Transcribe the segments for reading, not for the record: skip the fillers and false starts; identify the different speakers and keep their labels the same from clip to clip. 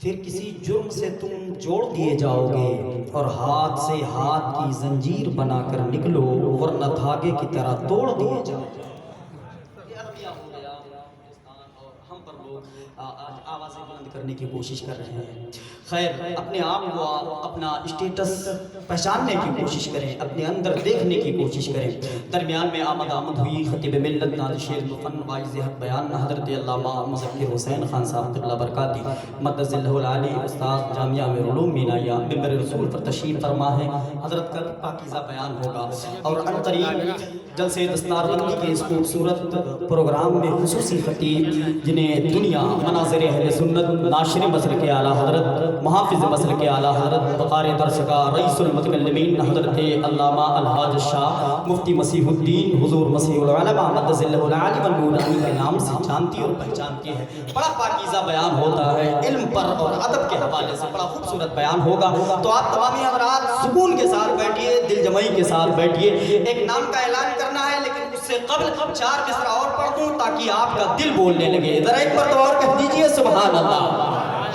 Speaker 1: फिर किसी जुर्म से तुम जोड़ दिए जाओगे और हाथ से हाथ की जंजीर बनाकर निकलो, वरना धागे की तरह तोड़ दिए जाओगे। हम पर लोग आवाज़ें बुलंद करने की कोशिश कर रहे हैं। खैर, अपने आप को अपना स्टेटस पहचानने की कोशिश करें, अपने अंदर देखने की कोशिश करें। दरमियान में आमद हुई खतीब मिल्लत नाज़िर फ़न वाइज़ हक़ बयान हज़रत अल्लामा मुज़क्किर हुसैन खान साहब क़िबला बरकाती मद्दज़िल्लहुल आली उस्ताद जामिया उलूम मीनाया मिंबर रसूल पर तशरीफ़ फरमा है। हज़रत का पाकीज़ा बयान होगा और अनक़रीब जलसे दस्तारबंदी के इस खूबसूरत प्रोग्राम में खुसूसी खतीब जिन्हें दुनिया मनाज़िर अहले सुन्नत नाशर मसल के आला हज़रत मुहाफ़िज़ मसल के आला हज़रत बकार दर्स का रईसुल मुतकल्लिमीन हज़रत अल्लामा अलहाज शाह मुफ्ती मसीहुद्दीन हुज़ूर मसीहुल उलमा मद्दज़िल्लहुल आली वल नूरानी के नाम से जानती और पहचानती है। बड़ा पाकीज़ा बयान होता है, इल्म पर और अदब के हवाले से बड़ा खूबसूरत बयान होगा। तो आप तमामी हज़रात सुकून के साथ बैठिए, दिल जमाई के साथ बैठिए। एक नाम का ऐलान करना है, लेकिन उससे कबल 4 मिसरा और पढ़ दूं ताकि आपका दिल बोलने लगे। जरा एक बार तो और कह दीजिए सुभान अल्लाह।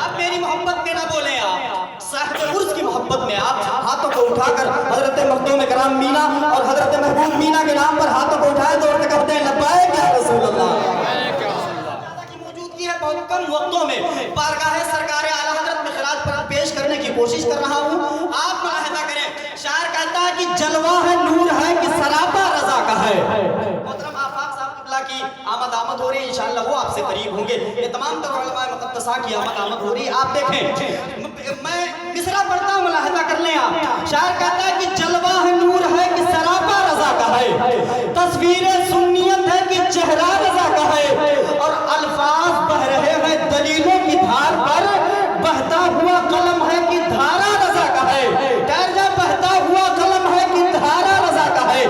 Speaker 1: अब मेरी मोहब्बत में ना बोले आप, साहिब उर्स की मोहब्बत में आप हाथों को उठाकर हजरत मखदूम करम मीना और हजरत महबूब मीना के नाम पर हाथों को उठाए तो कहते हैं लब्बैक या रसूल अल्लाह। की मौजूदगी है बहुत कम वक्तों में बारगाह सरकार आला हजरत में खिराज पर पेश करने की कोशिश कर रहा हूँ। आप मुलाहिजा करें, शायर कहता है कि जलवा है नूर है कि सरापा रज़ा का है। मोहतरम आफाक साहब क़िबला की आमद हो रही है, इंशाअल्लाह वो आपसे करीब होंगे। ये तमाम तर उलमा मुक़द्दसा की आमद हो रही है। आप देखें, मैं मिसरा पढ़ता हूँ, मुलाहिजा कर लें आप। शायर कहता है कि जलवा है नूर है कि सरापा रज़ा का है, तस्वीर सुन्नियत है कि चेहरा रज़ा का है, और अल्फाज बह रहे हैं दलीलों की धार पर, बहता हुआ कलम है कि धारा रज़ा का है। टहर बहता हुआ कलम है कि धारा रज़ा का है,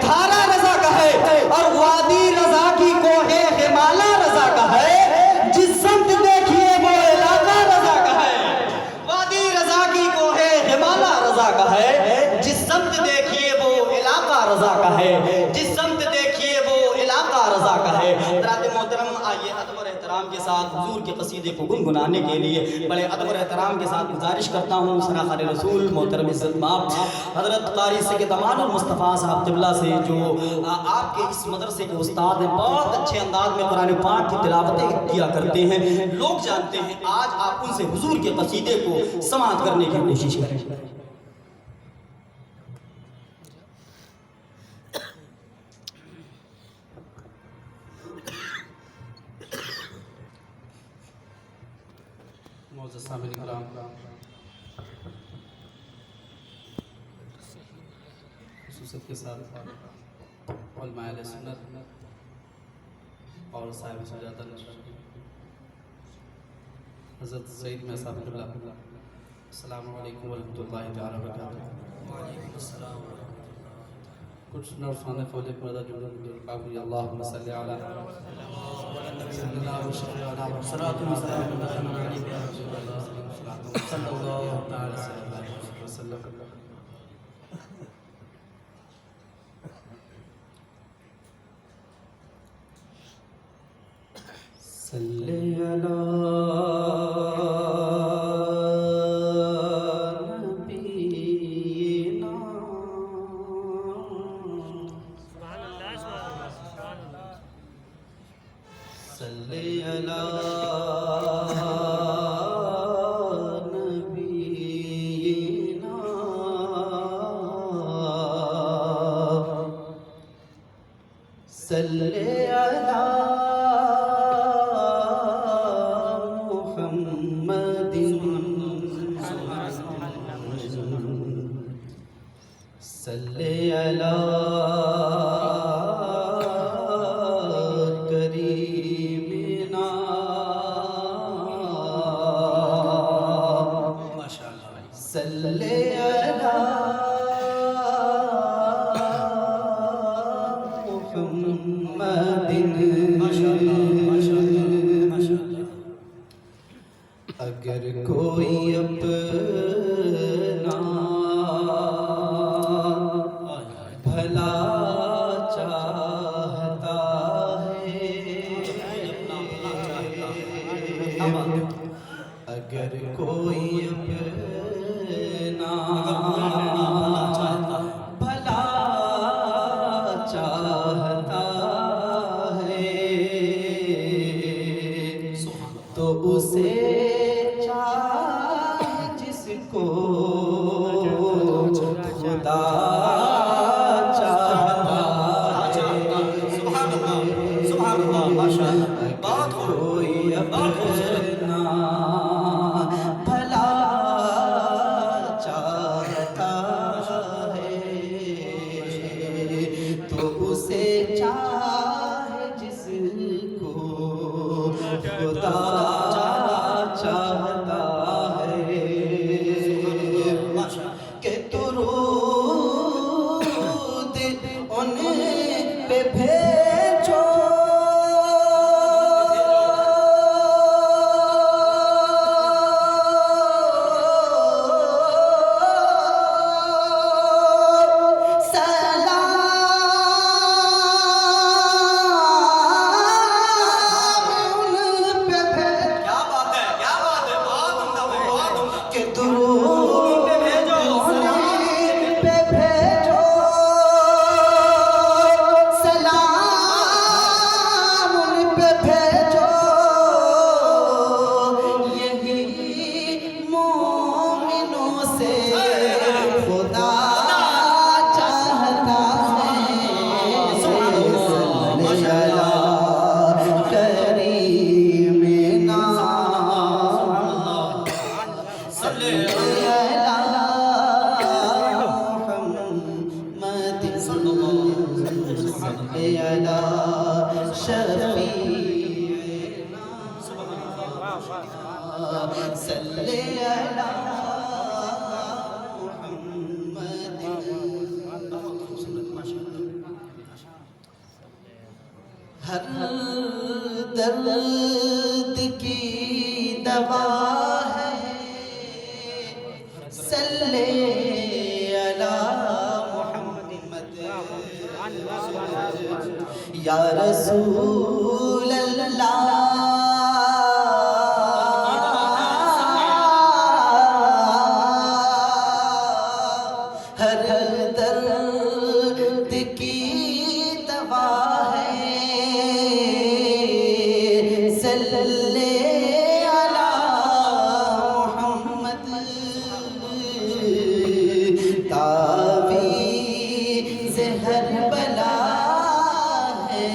Speaker 1: धारा रज़ा का है, और वादी रज़ा की कोहे हिमाला रज़ा का है, जिस समत देखिए वो इलाका रज़ा का है। वादी रज़ा की कोहे हिमाला रज़ा का है, जिस समत देखिए वो इलाका रज़ा का है, जिस समत देखिए वो इलाका रज़ा का है। हज़रात मोहतरम, आइए अदब और एहतराम के साथ हुजूर के कसीदे को गुनगुनाने के लिए बड़े अदब और एहतराम के साथ गुजारिश करता हूँ सराख़ार रसूल मोहतरम इज़्ज़त माब हज़रत क़ारी सैयद अमानुल मुस्तफ़ा साहब क़िबला से, जो आपके इस मदरसे के उस्ताद हैं, बहुत अच्छे अंदाज में कुरान पाक की तिलावतें किया करते हैं। लोग जानते हैं, आज आप उनसे हुजूर के कसीदे को समाअत करने की कोशिश करें।
Speaker 2: खुसूसियत के साथ उलमा अहले सुन्नत और साहिब सजादा हज़रत सईद में साहब क़िबला, अस्सलामु अलैकुम व रहमतुल्लाहि तआला व बरकातहू। वालेकुम अस्सलाम व रहमतुल्लाह। कुछ नौफ़ान क़ौले पर्दा जुमला काबी अल्लाहुम्मा सल्लि अला सल्लल्लाहु अलैहि वसल्लम। सल्ले अला नबीना सल्ले अला नबीना सल्ले अला सल्ले अला करीमिना माशाअल्लाह। सल्ले अला मुहम्मदिन माशाअल्लाह। अगर कोई अपना भला चाहता है, अगर कोई अपना भला चाहता है तो उसे चाहे जिसको खुदा चाहता है।
Speaker 1: सुभान अल्लाह, माशाअल्लाह,
Speaker 2: अगर कोई अपना भला चाहता है तो उसे चाहे जिसको खुदा चाहता है कि दुरूद उन पे भेजो हर दर्द की दवा है सल्ले अला मुहम्मद या रसूल अल्लाह हर दर्द की दवा सल्ले अला मुहम्मद तावीज़ हर बला है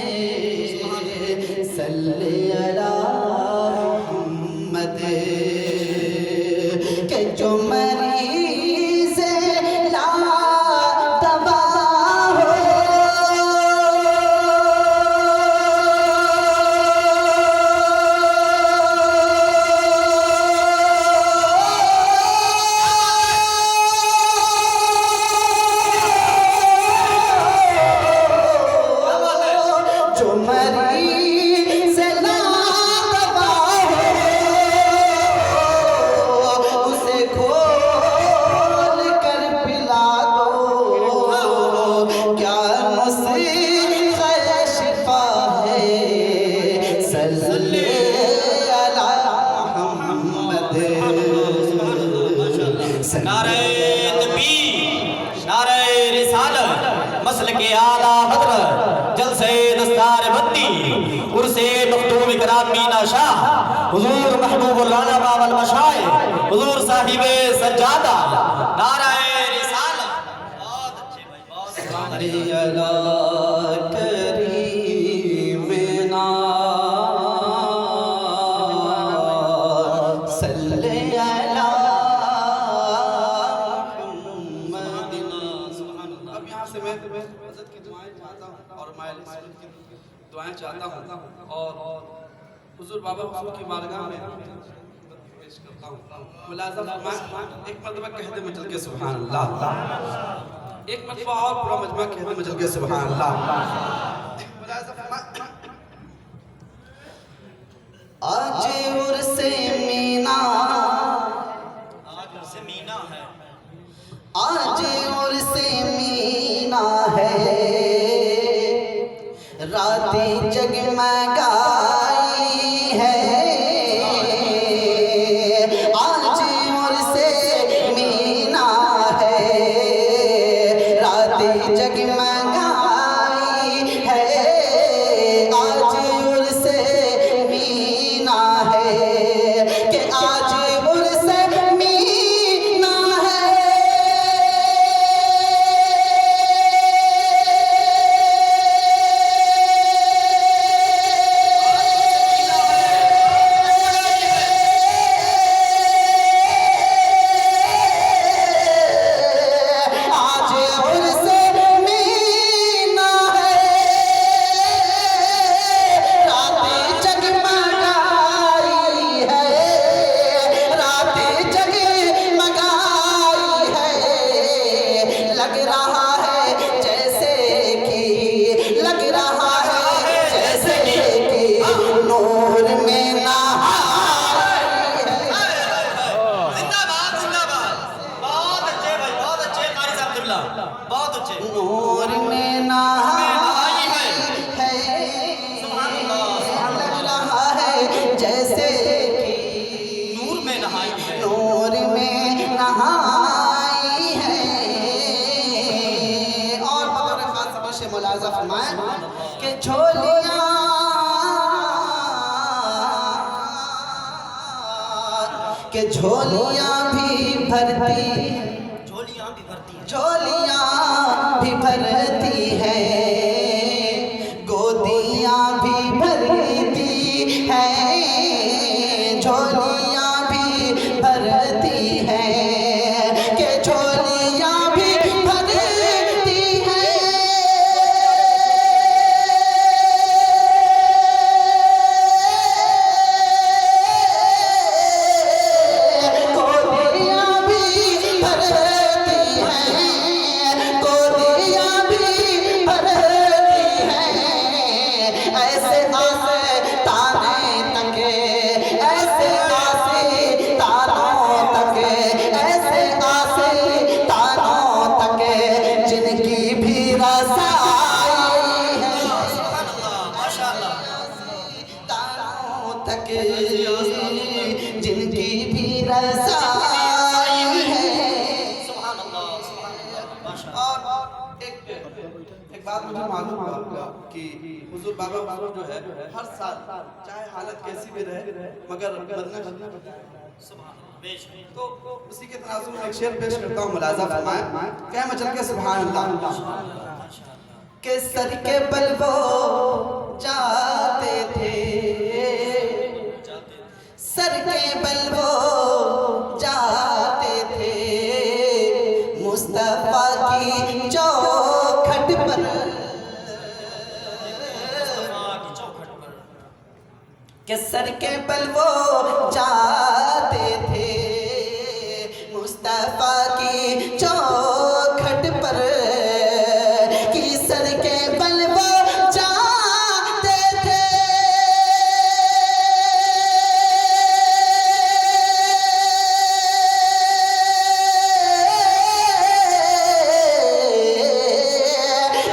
Speaker 2: सल्ले अला मुहम्मद के जो मरीज़ ला दवा
Speaker 1: नारे तकबीर, नारे रिसालत, मसलके आला हज़रत, जलसे दस्तार बत्ती, उर्से मखदूम इकराम मीना शाह, हुजूर महबूबुल उलमा वल मशाइख, हुजूर साहिबे सज्जादा, नारे रिसालत। बहुत अच्छे भाई, बहुत
Speaker 2: दुआएं चाहता हूँ और हुजूर बाबा हुजूर की बारगाह में पेश करता हूँ। मुलाज़म फरमाएं, एक मरतबा कह दे मचल के सुभान अल्लाह, एक मरतबा और पूरा मजमा कह दे मचल के सुभान अल्लाह। मुलाज़म फरमाएं, आज उर्से मीना,
Speaker 1: आज उर्से मीना है,
Speaker 2: आज उर्से मीना है, रातें जगमगाई है,
Speaker 3: कि झोलियां भी भरती
Speaker 1: झोलियां भी भरती हैं,
Speaker 3: झोलियां भी भरती है, गोदियां भी भरती है, झोलियां भी भरती है, कि झोलियां भी भरती है। गोदियां भी भरती है, गोदियां भी भरती है, ऐसे आसे ताने तके, ऐसे आसे तानों तके, ऐसे आसे तानों तके, जिनकी भी रसाई है,
Speaker 1: माशाअल्लाह,
Speaker 3: तानों तके, जिनकी भी रसाई है।
Speaker 1: सुभान अल्लाह, माशाअल्लाह।
Speaker 2: और एक बात मुझे मालूम हुआ कि हुजूर बाबा हुजूर जो है हर साल चाहे हालत कैसी भी रहे मगर मदीना तो उसी के तनाजुर में एक शेर पेश करता हूँ, मुलाजा फरमाएं। कह मैं चल के सुभान अल्लाह
Speaker 3: के सर के बल वो जाते थे, सर के बल वो जाते थे, मुस्तफा की चौखट पर, के सर के बल वो जाते थे, मुस्तफा की चौखट पर, कि सर के बल वो जाते थे,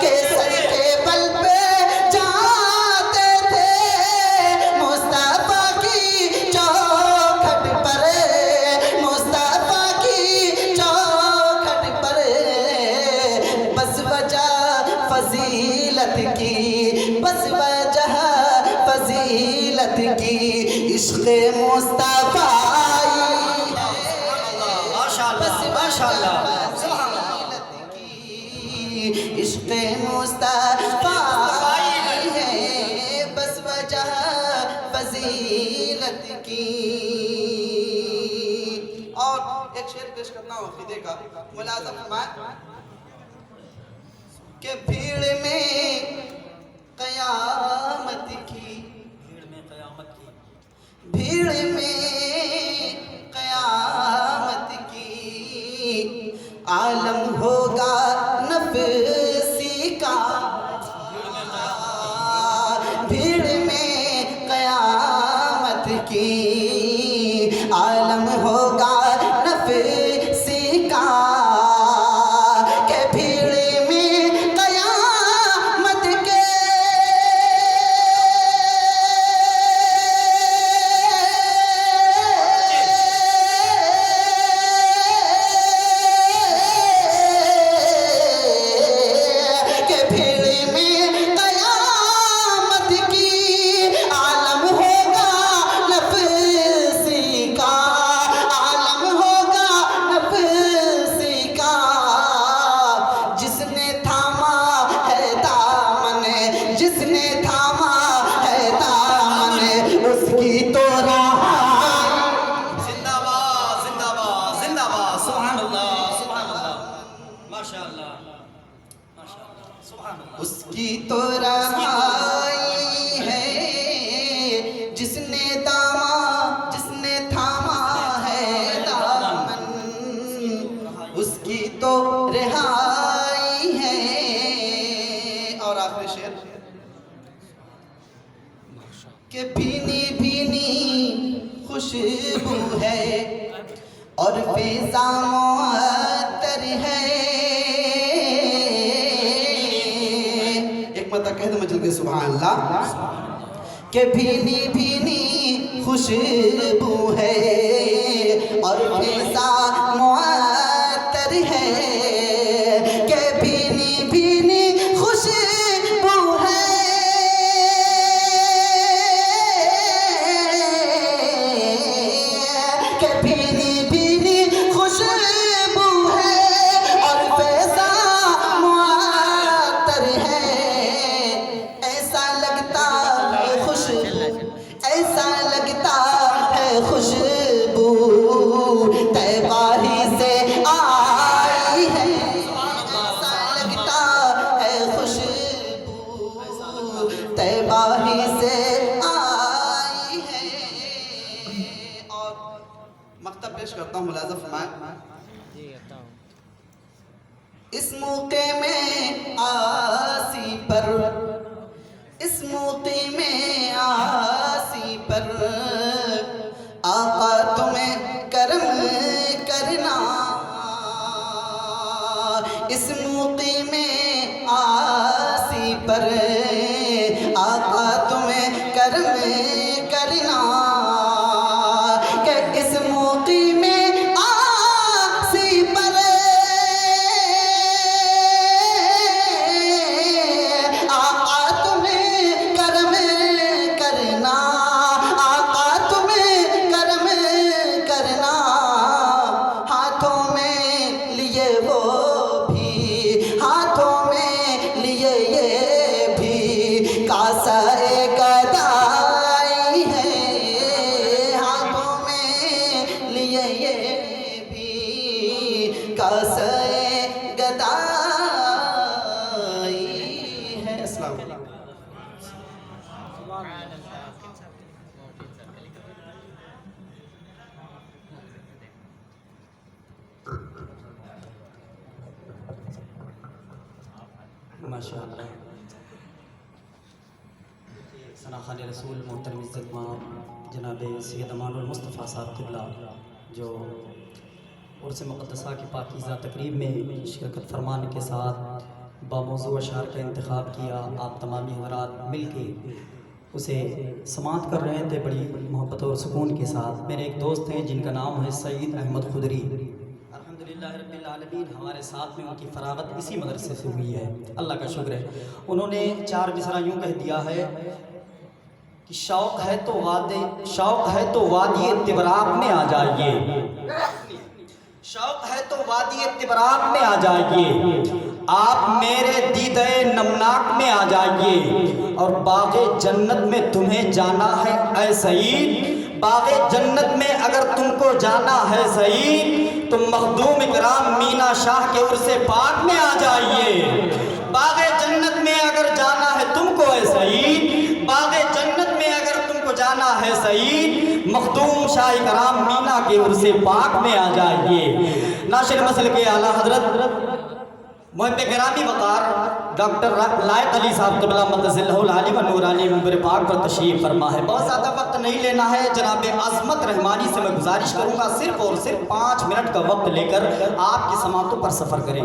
Speaker 3: के सर के बल पे जाते थे, मुस्तफा की चौखट पर, मुस्तफा की चौखट पर, बस वजह फजीलत की, बस वजह फजीलत की, इश्क़ मुस्तफा
Speaker 1: माशाअल्लाह, माशाअल्लाह,
Speaker 3: इश्क़ मुस्तफा है, बस वजह फजीलत की।
Speaker 2: और एक शेर पेश करता हूँ अकीदे का, मुलाजा फरमाएं।
Speaker 3: के भीड़ में कयामत की,
Speaker 1: भीड़ में कयामत की,
Speaker 3: भीड़ में कयामत की, आलम होगा नफसी का, भीड़ में कयामत की, आलम होगा नफसी का, के भीड़ में कयामत के, के भीड़ में कयामत की, आलम होगा नफसी का, आलम होगा नफसी का, जिसने थामा है दामन, जिसने थामा है दामन, उसकी तो रहाई,
Speaker 1: जिंदाबाद, जिंदाबाद, जिंदाबाद, सुभान अल्लाह, सुभान अल्लाह, माशाअल्लाह, माशाअल्लाह, सुभान अल्लाह।
Speaker 3: उसकी तो रहाई है, जिसने दामा, जिसने थामा है दामन, उसकी तो रिहाई है।
Speaker 2: और आखिरी शेर,
Speaker 3: के भीनी भीनी खुशबू है और फिज़ा मुअत्तर है,
Speaker 2: एक मत कह दो मैं चल के सुभान अल्लाह।
Speaker 3: के भीनी भीनी खुशबू है और फिज़ा मुअत्तर है, के भीनी भीनी खुशबू है, के भीनी भीनी खुशबू है और फैज़ा मुअत्तर है। ऐसा लगता है खुशबू, ऐसा लगता है खुशबू तैबा ही से आई है। ऐसा लगता है खुशबू तैबा ही से आई है। और मक्तब पेश करता हूँ, मुलाज़ा फरमाएं। इस मौके में आसी पर, इस मौके में आसी पर आका तुम्हें करम करना। इस मौके में आसी पर आका तुम्हें करम करना कि इस मौके में आसी पर आका तुम्हें करम करना, आका तुम्हें करम करना। हाथों में लिए वो भी, हाथों में लिए ये भी कासाए गदाई है। हाथों में लिए ये भी कासाए गदाई है। अस्सलाम वालेकुम।
Speaker 1: माशाअल्लाह। सनाखान रसूल मोहतरम इज़्ज़त मां जनाब सैयद अमानुल मुस्तफ़ा साहब क़िबला जो उर्स मुक़द्दसा की पाकीज़ा तकरीब में शिरकत फरमाने के साथ बामौज़ू अशार का इंतखाब किया। आप तमामी हज़रात मिल के उसे समाअत कर रहे थे बड़ी मोहब्बत और सुकून के साथ। मेरे एक दोस्त हैं जिनका नाम है सईद अहमद खुदरी। अल्हम्दुलिल्लाह रब्बिल आलमीन हमारे साथ में उनकी फ़रागत इसी मदरसे से हुई है, अल्लाह का शुक्र है। उन्होंने 4 मिसरा यूँ कह दिया है कि शौक़ है तो वादी तिबराक में आ जाइए, शौक़ है तो वादी तिबराक में आ जाइए, आप मेरे दीदे नमनाक में आ जाइए। और बाग़े जन्नत में तुम्हें जाना है ऐ सईद, बाग़े जन्नत में अगर तुमको जाना है सईद, तुम मखदूम इकराम मीना शाह के उर्से पाक में आ जाइए। बाग़े जन्नत में अगर जाना है तुमको ऐ सईद, बाग़े जन्नत में अगर तुमको जाना है सईद, मखदूम शाह इकराम मीना के उर्से पाक में आ जाइए। नाशिर मसल के आला हजरत मुहब्बे गिरामी वक़ार डॉक्टर लायक अली साहब क़िबला मद्दसिल्लहुल आली व नूरानी मंबर पाक पर तशरीफ़ फरमा है। बहुत ज़्यादा वक्त नहीं लेना है, जनाब अज़मत रहमानी से मैं गुजारिश करूँगा सिर्फ़ और सिर्फ 5 मिनट का वक्त लेकर आपकी समातों पर सफ़र करें।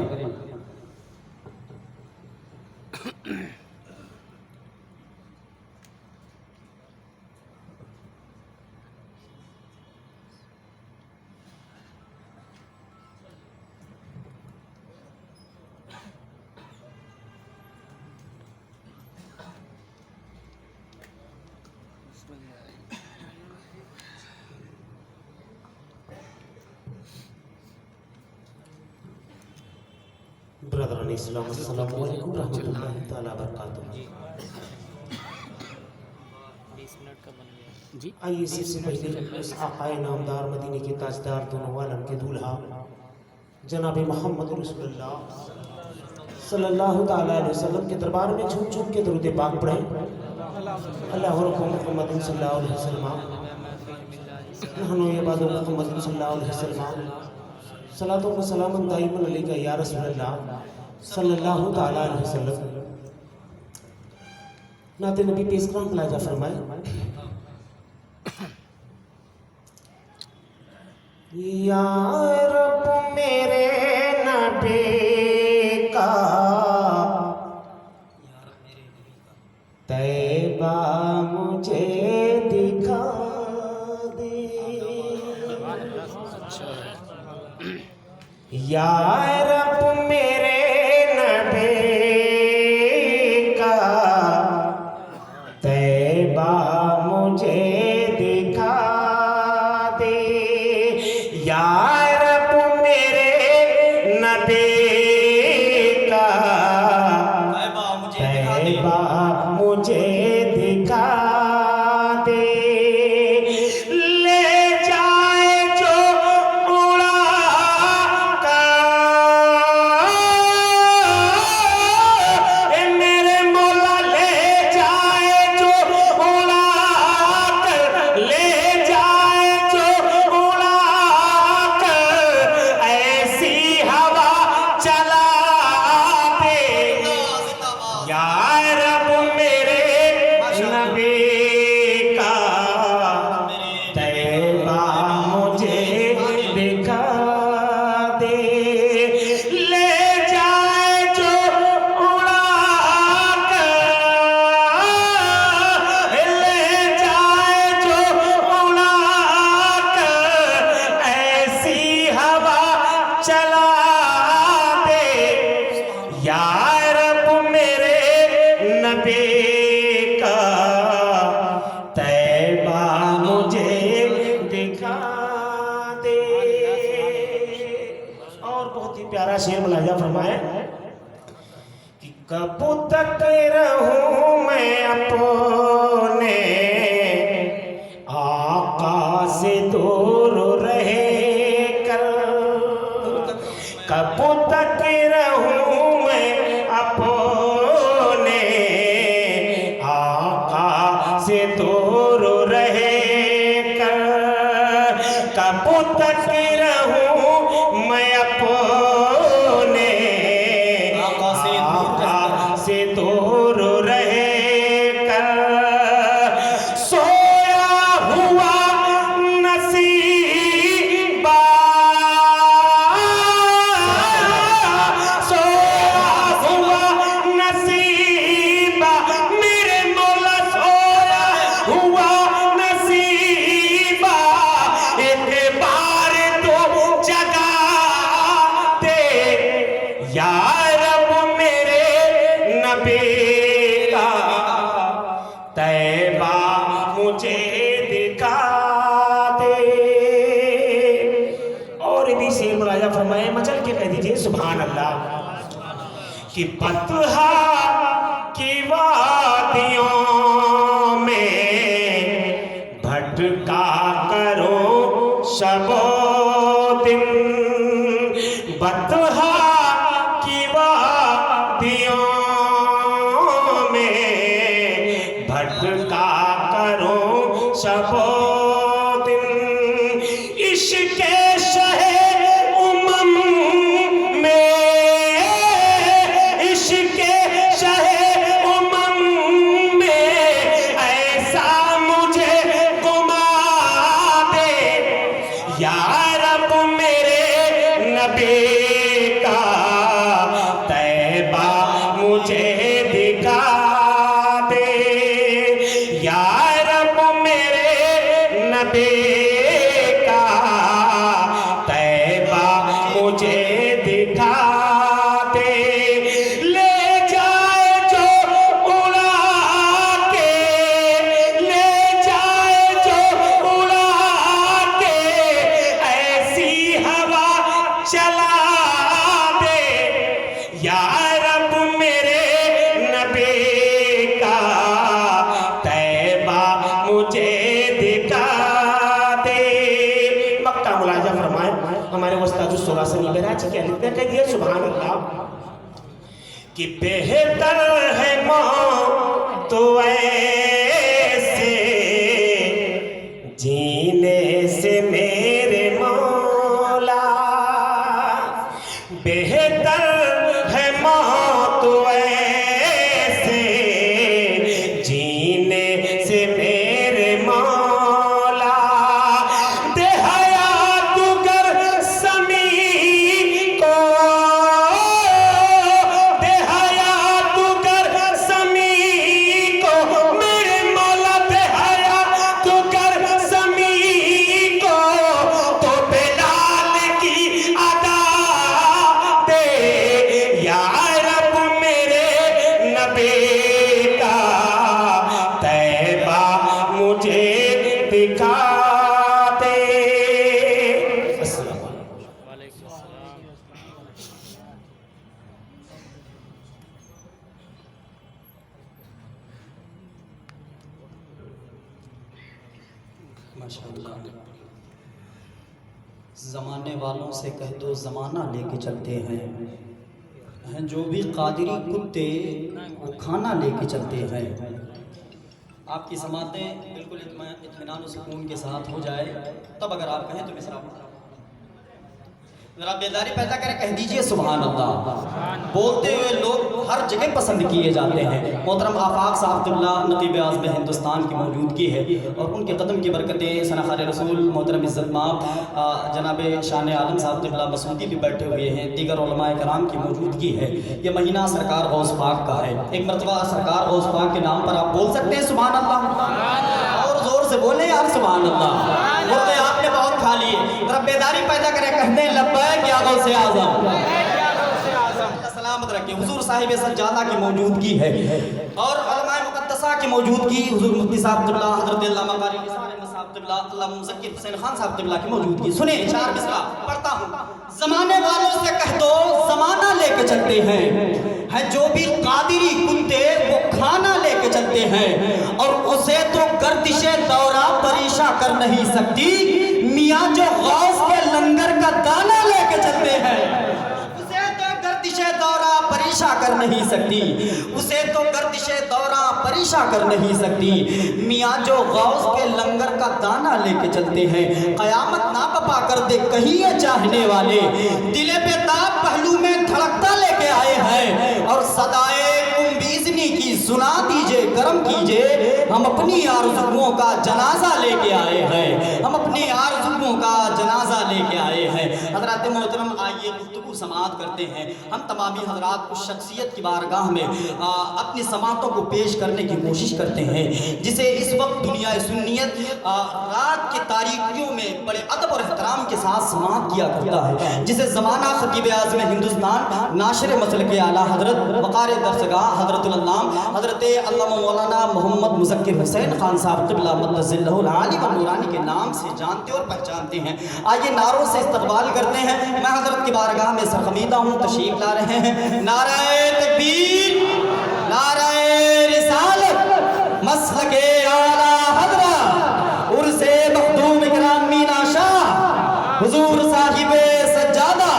Speaker 4: ब्रदर इस्लाम अस्सलामु अलैकुम रहमतुल्लाहि तआला बरकातुहू। जी आइए सबसे पहले इस आकाए नामदार मदीने के ताजदार दोनों आलम के दूल्हा जनाब मोहम्मद रसूलुल्लाह सल्लल्लाहु तआला अलैहि वसल्लम के दरबार में झूम झूम के दरूद पाक पढ़ें। अल्लाह मुहम्मद सल्लल्लाहु अलैहि वसल्लम नहनु इबादु मुहम्मद सल्लल्लाहु अलैहि वसल्लम सलातो व सलामुन दाइमन अलैका या रसूलल्लाह सल्लल्लाहु तआला अलैहि वसल्लम। नाते नबी पेश करम प्लाजा फरमाए। या रब मेरे नबी का तैबा मुझे दिखा दे, या रब मेरे नबी का तैबा मुझे दिखा दे। या रब मेरे नबी का तैबा मुझे दिखा दे, ले जाए जो उड़ा कर, मेरे मौला ले जाए जो उड़ा कर, ले जाए जो उड़ा कर, ऐसी हवा चला दे। या रब मेरे नबी का तैबा मुझे दिखा दे, ले जाए जो उड़ा कर, ले जाए जो उड़ा कर, ऐसी हवा चला दे। या रब मेरे नबी का तैबा मुझे दिखा दे। और बहुत ही प्यारा शेर मुलाजा फरमाए कि कब तक रहूं मैं अपने आका से दूर रहे कर, कब तक रहूं मैं अपने आका से दूर रहे कर, कब तक रहूं मैं अपने आका से दूर रहे कर, सोया हुआ नसीबा, सोया हुआ नसीबा, मेरे मौला सोया हुआ नसीबा, एक बार तो जगा दे। या रब मेरे नबी का तैबा मुझे दिखा दे। और भी शेर मुलाजा फरमाए, मचल के कह दीजिए सुभान अल्लाह कि बतहा की वादियों में भटका करो शबो दिन, बतहा की वादियों में भटका करो शबो दिन, इश्क़ शहे उमम में, इश्क़ शहे उमम में ऐसा मुझे घुमा दे। या रब मेरे नबी का तैबा मुझे दिखा दे। या रब मेरे नबी का तैबा मुझे दिखा दे, ले जाए जो उड़ा के, ले जाए जो उड़ा के, ऐसी हवा चला दे। या रब मेरे नबी का तैबा मुझे दिखा दे। मक्का मुलाजा फरमाए हमारे उस्ताद सुरासनी बहराज क्या लिखते हैं, कहिए सुभान अल्लाह कि बेहतर है मौत तो ऐसे जीने से मेरे मौला, बेहतर है मौत ऐसे जीने से मेरे मौला, दे हयात गर समी को, दे हयात गर समी को, मेरे
Speaker 1: ज़माने वालों से कह दो ज़माना लेके चलते हैं जो भी कादरी कुत्ते वो खाना लेके चलते हैं। आपकी समातें बिल्कुल इत्मीनान और सुकून के साथ हो जाए, तब अगर आप कहें तो मिसरा ज़रा बेदारी पैदा करें, कह दीजिए सुभान अल्लाह। बोलते हुए लोग हर जगह पसंद किए जाते हैं। मोहतरम आफाक साहब क़िबला नक़ीब आज़म हिंदुस्तान की मौजूदगी है और उनके कदम की बरकतें सनाख़ार रसूल मोहतरम इज़्ज़त माब जनाब शान आलम साहब क़िबला मसूदी भी बैठे हुए हैं, दीगर उलमाए कराम की मौजूदगी है। ये महीना सरकार गौस पाक का है। एक मरतबा सरकार गौस पाक के नाम पर आप बोल सकते हैं सुभान अल्लाह, और ज़ोर से बोलें यार सुभान अल्लाह। मुर्दे आपने बहुत खा लिए, ज़रा बेदारी पैदा करें, कहते हैं लब्बैक या गौसे आज़म, सलामत रखे। हुजूर साहिब सज्जादा की मौजूदगी है और उलमाए मुक़द्दसा की मौजूदगी, हुजूर मुफ्ती साहब क़िबला हज़रत अल्लामा कारी निसार अहमद साहब क़िबला अल्लामा मुज़क्किर हुसैन खान साहब क़िबला की मौजूदगी। सुने चार मिसरा पढ़ता हूँ। ज़माने वालों से कह दो ज़माना लेके चलते हैं जो भी कादिरी कुत्ते वो खाना लेके चलते हैं और उसे तो गर्दिशे दौरा परेशान कर नहीं सकती, मियाँ जो गौस के लंगर का दाना लेके चलते हैं उसे तो गर्दिशे दौरा परेशान कर नहीं सकती, उसे तो गर्दिशे दौरा परेशान कर नहीं सकती, मियाँ जो गौस के लंगर का दाना लेके चलते हैं। क़यामत ना बपा कर दे कहीं ये चाहने वाले, दिले बेताब पहलू में धड़कता लेके आए हैं और सदाए कुंबीज़नी की सुना दीजिए, करम कीजिए, हम अपनी आरज़ुओं का जनाजा लेके आए हैं, हम अपनी आरज़ुओं का जनाजा लेके आए हैं। हज़रात मोहतरम आइए गुफ्तगू समाअत करते हैं। हम तमामी हज़रात को शख्सियत की बारगाह में अपनी समातों को पेश करने की कोशिश करते हैं, जिसे इस वक्त दुनिया सुन्नियत रात की तारीकियों में बड़े अदब और एहतराम के साथ समाअत किया करता है, जिसे ज़माना ख़तीब आज़म हिंदुस्तान नाशिर मसल के आला हज़रत वक़ार दरसगाह हज़रतुल अल्लाम हज़रत अल्लामा मौलाना मोहम्मद मुज़क्किर हुसैन खान साहब क़िबला मद्दज़िल्लहुल आली व नूरानी के नाम से जानते और पहचानते हैं। आइए नारों से इस्तक़बाल करते हैं। मैं हज़रत की बारगाह में सरखमीदा हूँ, तशरीफ़ ला रहे हैं। नाराए तकबीर, नाराए रिसालत, मसलके आला हज़रत, उर्से मखदूम इकराम मीना शाह, हुज़ूर साहिबे सज्जादा